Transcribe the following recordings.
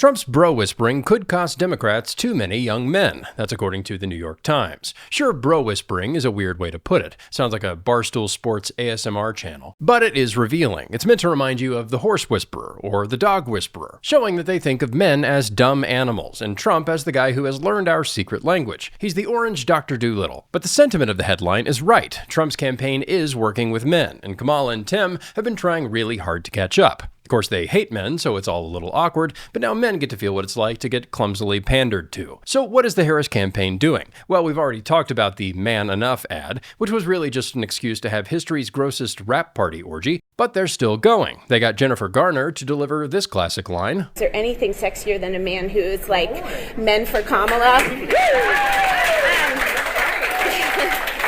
Trump's bro-whispering could cost Democrats too many young men. That's according to the New York Times. Sure, bro-whispering is a weird way to put it. Sounds like a Barstool Sports ASMR channel. But it is revealing. It's meant to remind you of the horse whisperer or the dog whisperer, showing that they think of men as dumb animals and Trump as the guy who has learned our secret language. He's the orange Dr. Dolittle. But the sentiment of the headline is right. Trump's campaign is working with men, and Kamala and Tim have been trying really hard to catch up. Of course, they hate men, so it's all a little awkward, but now men get to feel what it's like to get clumsily pandered to. So what is the Harris campaign doing? Well, we've already talked about the Man Enough ad, which was really just an excuse to have history's grossest rap party orgy, but they're still going. They got Jennifer Garner to deliver this classic line. Is there anything sexier than a man who is like men for Kamala?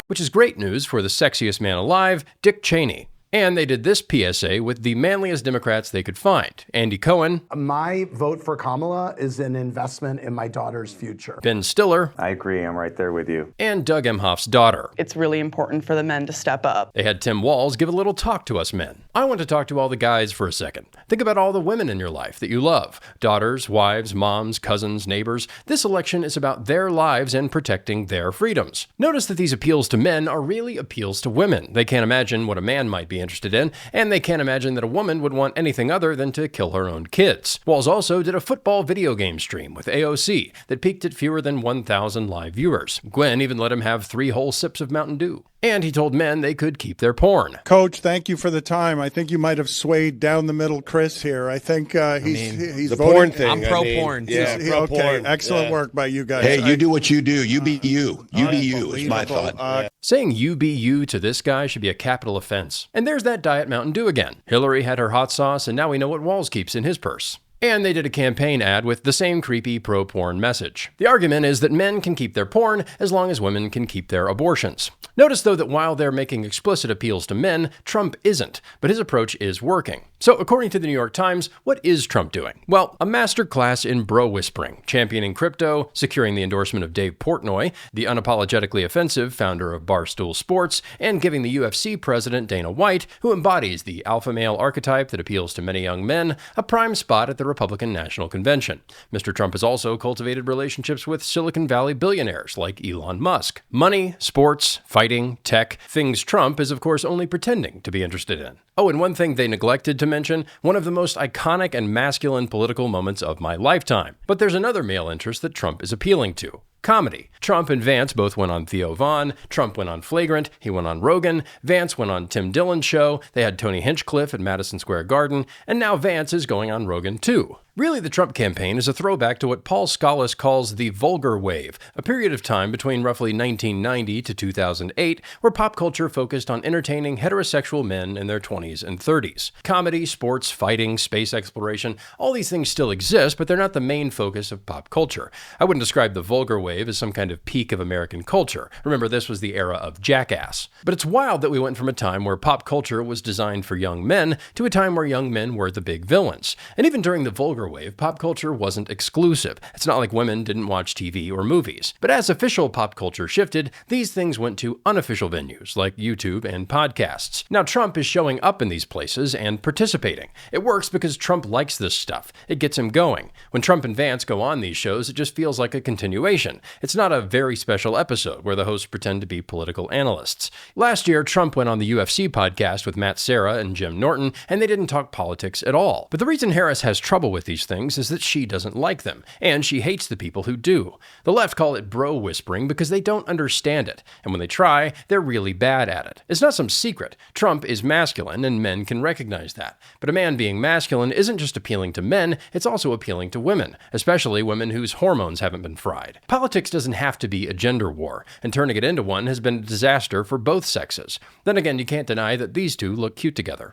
Which is great news for the sexiest man alive, Dick Cheney. And they did this PSA with the manliest Democrats they could find. Andy Cohen. My vote for Kamala is an investment in my daughter's future. Ben Stiller. I agree, I'm right there with you. And Doug Emhoff's daughter. It's really important for the men to step up. They had Tim Walz give a little talk to us men. I want to talk to all the guys for a second. Think about all the women in your life that you love. Daughters, wives, moms, cousins, neighbors. This election is about their lives and protecting their freedoms. Notice that these appeals to men are really appeals to women. They can't imagine what a man might be interested in, and they can't imagine that a woman would want anything other than to kill her own kids. Walz also did a football video game stream with AOC that peaked at fewer than 1,000 live viewers. Gwen even let him have 3 whole sips of Mountain Dew. And he told men they could keep their porn. Coach, thank you for the time. I think you might have swayed down the middle Chris here. I think he's the voting. Porn thing. I'm pro-porn. Yeah, okay, porn. excellent work by you guys. Hey, you do what you do. You be you. You be you is my thought. Saying you be you to this guy should be a capital offense. And there's that Diet Mountain Dew again. Hillary had her hot sauce, and now we know what Walz keeps in his purse. And they did a campaign ad with the same creepy pro-porn message. The argument is that men can keep their porn as long as women can keep their abortions. Notice, though, that while they're making explicit appeals to men, Trump isn't, but his approach is working. So, according to the New York Times, what is Trump doing? Well, a masterclass in bro-whispering, championing crypto, securing the endorsement of Dave Portnoy, the unapologetically offensive founder of Barstool Sports, and giving the UFC president Dana White, who embodies the alpha male archetype that appeals to many young men, a prime spot at the Republican National Convention. Mr. Trump has also cultivated relationships with Silicon Valley billionaires like Elon Musk. Money, sports, fighting, tech, things Trump is of course only pretending to be interested in. Oh, and one thing they neglected to mention, one of the most iconic and masculine political moments of my lifetime. But there's another male interest that Trump is appealing to. Comedy. Trump and Vance both went on Theo Von. Trump went on Flagrant. He went on Rogan. Vance went on Tim Dillon's show. They had Tony Hinchcliffe at Madison Square Garden. And now Vance is going on Rogan too. Really, the Trump campaign is a throwback to what Paul Scollis calls the vulgar wave, a period of time between roughly 1990 to 2008 where pop culture focused on entertaining heterosexual men in their 20s and 30s. Comedy, sports, fighting, space exploration, all these things still exist, but they're not the main focus of pop culture. I wouldn't describe the vulgar wave as some kind of peak of American culture. Remember, this was the era of Jackass. But it's wild that we went from a time where pop culture was designed for young men to a time where young men were the big villains. And even during the vulgar wave, pop culture wasn't exclusive. It's not like women didn't watch TV or movies. But as official pop culture shifted, these things went to unofficial venues like YouTube and podcasts. Now Trump is showing up in these places and participating. It works because Trump likes this stuff. It gets him going. When Trump and Vance go on these shows, it just feels like a continuation. It's not a very special episode where the hosts pretend to be political analysts. Last year, Trump went on the UFC podcast with Matt Serra and Jim Norton, and they didn't talk politics at all. But the reason Harris has trouble with these things is that she doesn't like them, and she hates the people who do. The left call it bro whispering because they don't understand it, and when they try, they're really bad at it. It's not some secret. Trump is masculine, and men can recognize that. But a man being masculine isn't just appealing to men, it's also appealing to women, especially women whose hormones haven't been fried. Politics doesn't have to be a gender war, and turning it into one has been a disaster for both sexes. Then again, you can't deny that these two look cute together.